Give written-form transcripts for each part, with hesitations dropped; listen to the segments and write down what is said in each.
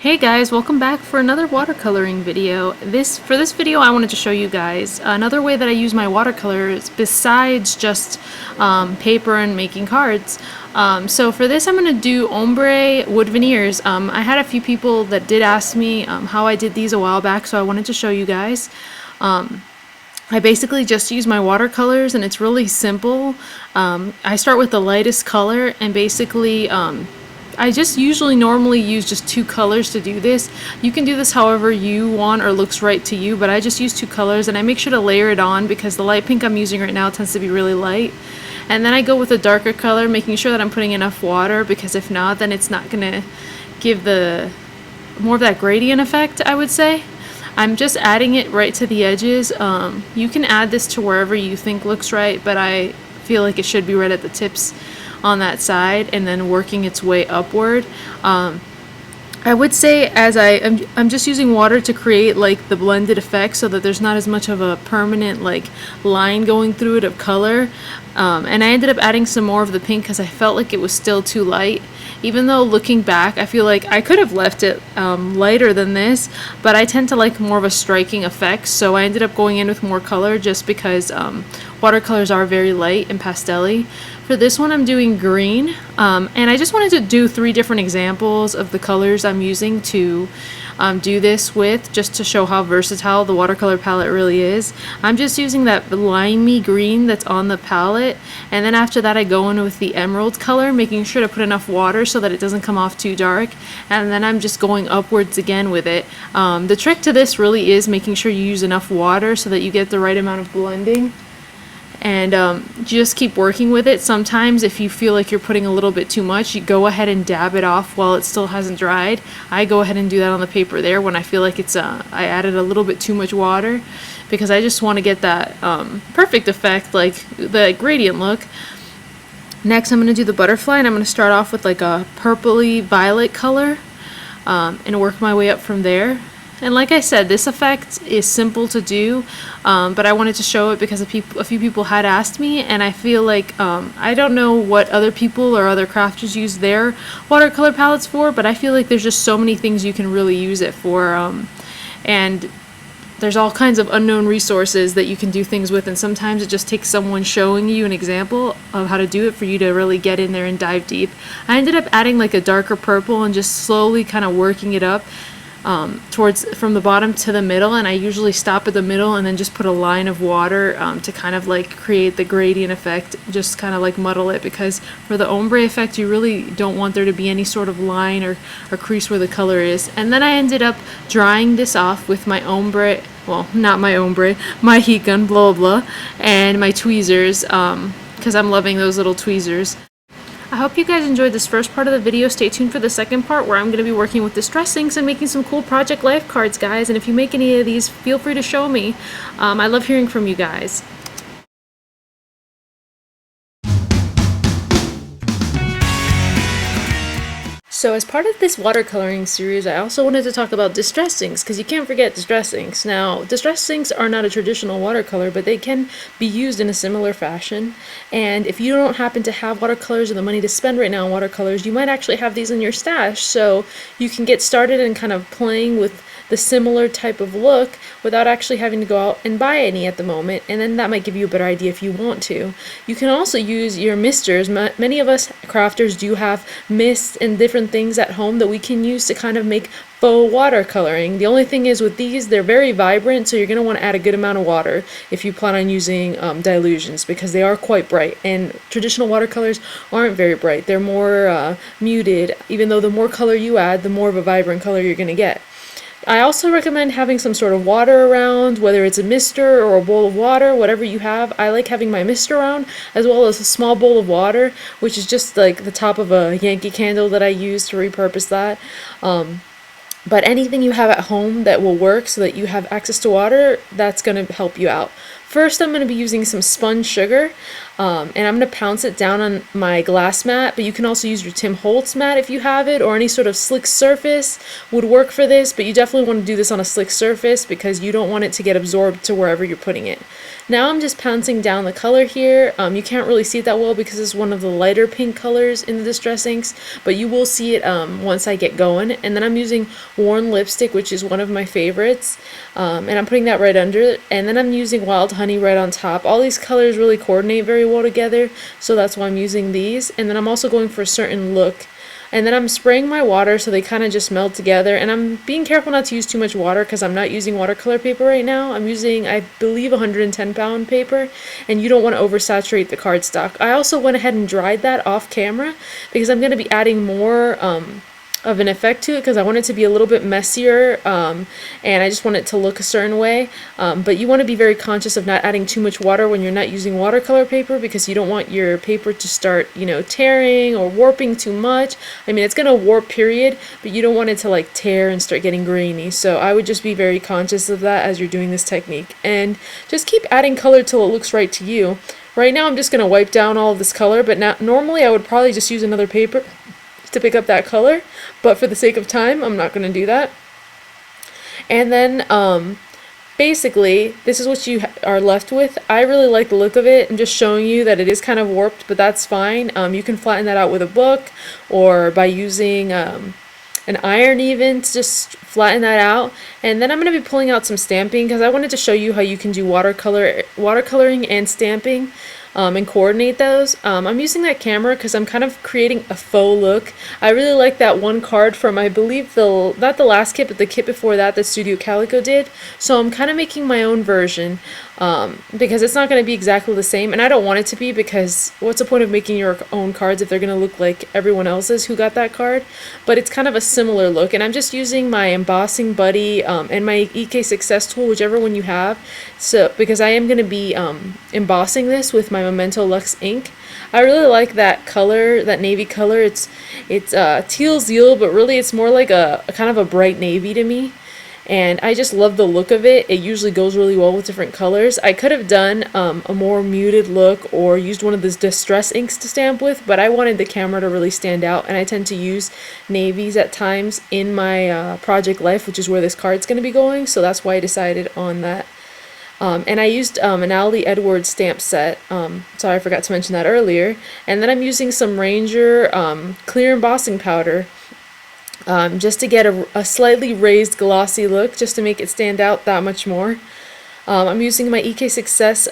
Hey guys, welcome back for another watercoloring video. For this video I wanted to show you guys another way that I use my watercolors besides just paper and making cards. So for this I'm going to do ombre wood veneers. I had a few people that did ask me how I did these a while back, so I wanted to show you guys. I basically just use my watercolors and it's really simple. I start with the lightest color and basically I just normally use just two colors to do this. You can do this however you want or looks right to you, but I just use two colors and I make sure to layer it on because the light pink I'm using right now tends to be really light. And then I go with a darker color, making sure that I'm putting enough water, because if not, then it's not gonna give the more of that gradient effect, I would say. I'm just adding it right to the edges. You can add this to wherever you think looks right, but I feel like it should be right at the tips on that side and then working its way upward. I would say I'm just using water to create like the blended effect so that there's not as much of a permanent like line going through it of color. And I ended up adding some more of the pink because I felt like it was still too light. Even though looking back, I feel like I could have left it lighter than this, but I tend to like more of a striking effect, so I ended up going in with more color just because watercolors are very light and pastel-y. For this one I'm doing green, and I just wanted to do 3 different examples of the colors I'm using to do this with, just to show how versatile the watercolor palette really is. I'm just using that limey green that's on the palette, and then after that I go in with the emerald color, making sure to put enough water so that it doesn't come off too dark, and then I'm just going upwards again with it. The trick to this really is making sure you use enough water so that you get the right amount of blending. And just keep working with it. Sometimes if you feel like you're putting a little bit too much, you go ahead and dab it off while it still hasn't dried. I go ahead and do that on the paper there when I feel like it's I added a little bit too much water, because I just want to get that perfect effect, like the gradient look. Next I'm going to do the butterfly, and I'm going to start off with like a purpley violet color and work my way up from there. And like I said, this effect is simple to do, but I wanted to show it because a few people had asked me, and I feel like I don't know what other people or other crafters use their watercolor palettes for, but I feel like there's just so many things you can really use it for, and there's all kinds of unknown resources that you can do things with, and sometimes it just takes someone showing you an example of how to do it for you to really get in there and dive deep. I ended up adding like a darker purple and just slowly kind of working it up from the bottom to the middle, and I usually stop at the middle and then just put a line of water to kind of like create the gradient effect, just kind of like muddle it, because for the ombre effect you really don't want there to be any sort of line or crease where the color is. And then I ended up drying this off with my ombre, well, not my ombre, my heat gun, blah blah blah, and my tweezers, because I'm loving those little tweezers. I hope you guys enjoyed this first part of the video. Stay tuned for the second part, where I'm going to be working with distress inks and making some cool project life cards, guys. And if you make any of these, feel free to show me. I love hearing from you guys. So as part of this watercoloring series, I also wanted to talk about distress inks, because you can't forget distress inks. Now, distress inks are not a traditional watercolor, but they can be used in a similar fashion. And if you don't happen to have watercolors or the money to spend right now on watercolors, you might actually have these in your stash, so you can get started and kind of playing with the similar type of look without actually having to go out and buy any at the moment, and then that might give you a better idea if you want to. You can also use your misters. Many of us crafters do have mists and different things at home that we can use to kind of make faux watercoloring. The only thing is with these, they're very vibrant, so you're going to want to add a good amount of water if you plan on using dilutions, because they are quite bright, and traditional watercolors aren't very bright. They're more muted, even though the more color you add, the more of a vibrant color you're going to get. I also recommend having some sort of water around, whether it's a mister or a bowl of water, whatever you have. I like having my mister around, as well as a small bowl of water, which is just like the top of a Yankee candle that I use to repurpose that. But anything you have at home that will work so that you have access to water, that's going to help you out. First, I'm going to be using some spun sugar, and I'm going to pounce it down on my glass mat, but you can also use your Tim Holtz mat if you have it, or any sort of slick surface would work for this, but you definitely want to do this on a slick surface because you don't want it to get absorbed to wherever you're putting it. Now I'm just pouncing down the color here. You can't really see it that well because it's one of the lighter pink colors in the Distress inks, but you will see it once I get going. And then I'm using Worn Lipstick, which is one of my favorites, and I'm putting that right under, and then I'm using Wild Honey right on top. All these colors really coordinate very well together, so that's why I'm using these. And then I'm also going for a certain look. And then I'm spraying my water so they kind of just melt together, and I'm being careful not to use too much water because I'm not using watercolor paper right now. I'm using, I believe, 110-pound paper, and you don't want to oversaturate the cardstock. I also went ahead and dried that off camera because I'm going to be adding more of an effect to it because I want it to be a little bit messier, and I just want it to look a certain way, but you want to be very conscious of not adding too much water when you're not using watercolor paper because you don't want your paper to start, you know, tearing or warping too much. I mean, it's going to warp, period, but you don't want it to like tear and start getting grainy, so I would just be very conscious of that as you're doing this technique, and just keep adding color till it looks right to you. Right now I'm just going to wipe down all of this color, but now normally I would probably just use another paper to pick up that color, but for the sake of time I'm not going to do that. And then basically this is what you are left with. I really like the look of it. I'm just showing you that it is kind of warped, but that's fine. You can flatten that out with a book or by using an iron even to just flatten that out. And then I'm going to be pulling out some stamping because I wanted to show you how you can do watercoloring and stamping and coordinate those. I'm using that camera because I'm kind of creating a faux look. I really like that one card from, I believe, not the last kit, but the kit before that Studio Calico did. So I'm kind of making my own version because it's not going to be exactly the same, and I don't want it to be because what's the point of making your own cards if they're going to look like everyone else's who got that card? But it's kind of a similar look, and I'm just using my embossing buddy and my EK Success tool, whichever one you have, so because I am going to be embossing this with my Memento Luxe ink. I really like that color, that navy color. It's teal zeal, but really it's more like a kind of a bright navy to me. And I just love the look of it. It usually goes really well with different colors. I could have done a more muted look or used one of those Distress inks to stamp with, but I wanted the camera to really stand out, and I tend to use navies at times in my project life, which is where this card's going to be going, so that's why I decided on that. And I used an Ali Edwards stamp set, sorry I forgot to mention that earlier, and then I'm using some Ranger clear embossing powder just to get a slightly raised glossy look, just to make it stand out that much more. I'm using my EK Success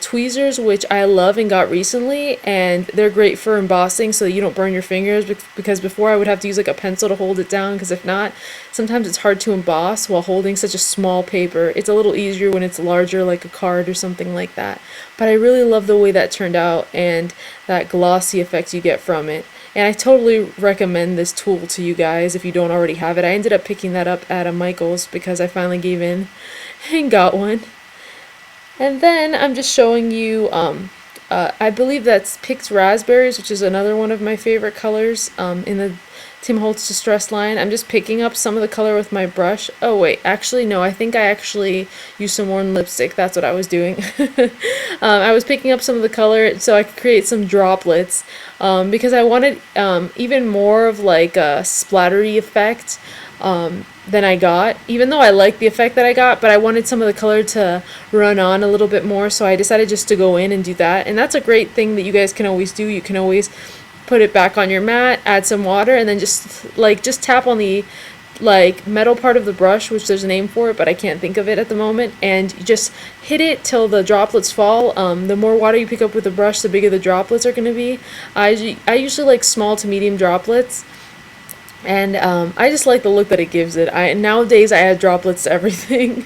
tweezers, which I love and got recently, and they're great for embossing so that you don't burn your fingers, because before I would have to use like a pencil to hold it down, because if not, sometimes it's hard to emboss while holding such a small paper. It's a little easier when it's larger, like a card or something like that. But I really love the way that turned out and that glossy effect you get from it. And I totally recommend this tool to you guys if you don't already have it. I ended up picking that up at a Michael's because I finally gave in and got one. And then I'm just showing you, I believe that's Picked Raspberries, which is another one of my favorite colors in the Tim Holtz Distress line. I'm just picking up some of the color with my brush. Oh wait, actually no, I think I actually used some Worn Lipstick. That's what I was doing. I was picking up some of the color so I could create some droplets because I wanted even more of like a splattery effect than I got, even though I like the effect that I got, but I wanted some of the color to run on a little bit more, so I decided just to go in and do that. And that's a great thing that you guys can always do. You can always put it back on your mat, add some water, and then just tap on the like metal part of the brush, which there's a name for it, but I can't think of it at the moment, and just hit it till the droplets fall. The more water you pick up with the brush, the bigger the droplets are going to be. I usually like small to medium droplets, and I just like the look that it gives it. Nowadays I add droplets to everything,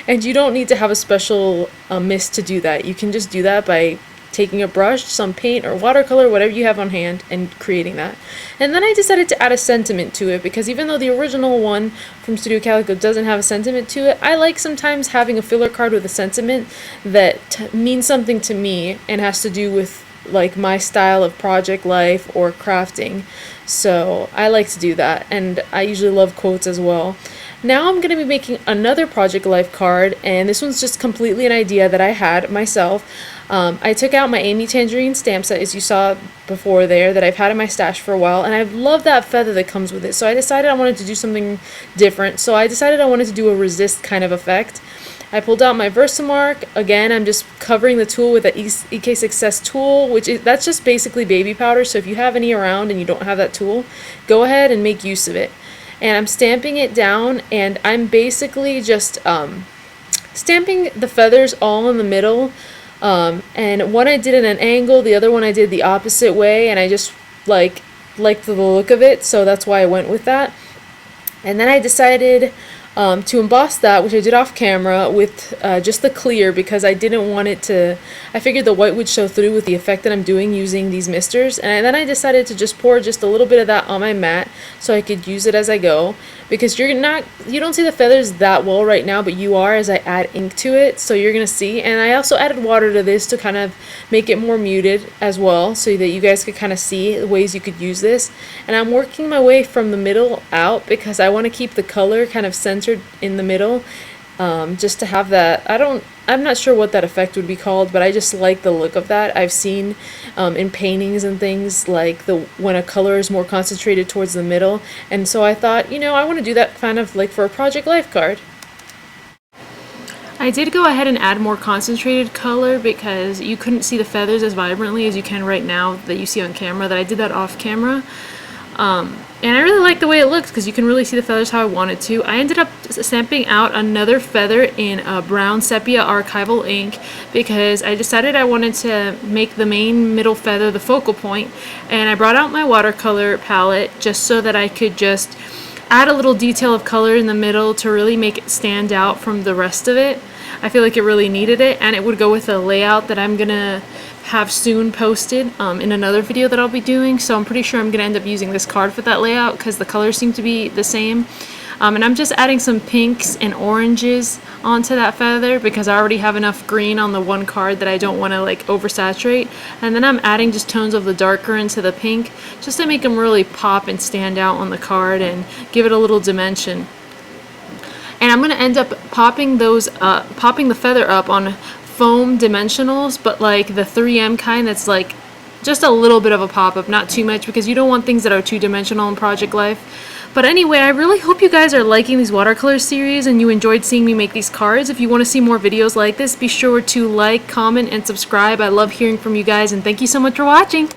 and you don't need to have a special mist to do that. You can just do that by taking a brush, some paint or watercolor, whatever you have on hand, and creating that. And then I decided to add a sentiment to it, because even though the original one from Studio Calico doesn't have a sentiment to it, I like sometimes having a filler card with a sentiment that means something to me and has to do with like my style of project life or crafting. So I like to do that, and I usually love quotes as well. Now I'm going to be making another Project Life card, and this one's just completely an idea that I had myself. I took out my Amy Tangerine stamp set, as you saw before there, that I've had in my stash for a while, and I love that feather that comes with it, so I decided I wanted to do something different. So I decided I wanted to do a resist kind of effect. I pulled out my Versamark. Again, I'm just covering the tool with the EK Success tool, that's just basically baby powder, so if you have any around and you don't have that tool, go ahead and make use of it. And I'm stamping it down, and I'm basically just stamping the feathers all in the middle. And one I did at an angle, the other one I did the opposite way, and I just liked the look of it, so that's why I went with that. And then I decided to emboss that, which I did off camera, with just the clear, because I didn't want it to, I figured the white would show through with the effect that I'm doing using these misters. And then I decided to just pour just a little bit of that on my mat so I could use it as I go, because you don't see the feathers that well right now, but you are as I add ink to it, so you're gonna see. And I also added water to this to kind of make it more muted as well, so that you guys could kind of see the ways you could use this. And I'm working my way from the middle out because I want to keep the color kind of centered in the middle, just to have that. I'm not sure what that effect would be called, but I just like the look of that. I've seen in paintings and things, like when a color is more concentrated towards the middle, and so I thought, I want to do that kind of like for a Project Life card. I did go ahead and add more concentrated color because you couldn't see the feathers as vibrantly as you can right now that you see on camera, that I did that off camera. And I really like the way it looks because you can really see the feathers how I wanted to. I ended up stamping out another feather in a brown sepia archival ink because I decided I wanted to make the main middle feather the focal point, and I brought out my watercolor palette just so that I could just add a little detail of color in the middle to really make it stand out from the rest of it. I feel like it really needed it, and it would go with a layout that I'm gonna have soon posted in another video that I'll be doing, so I'm pretty sure I'm gonna end up using this card for that layout because the colors seem to be the same. And I'm just adding some pinks and oranges onto that feather because I already have enough green on the one card that I don't want to like oversaturate, and then I'm adding just tones of the darker into the pink just to make them really pop and stand out on the card and give it a little dimension. And I'm going to end up popping the feather up on foam dimensionals, but like the 3M kind that's like just a little bit of a pop-up, not too much, because you don't want things that are two-dimensional in Project Life. But anyway, I really hope you guys are liking these watercolor series and you enjoyed seeing me make these cards. If you want to see more videos like this, be sure to like, comment, and subscribe. I love hearing from you guys, and thank you so much for watching.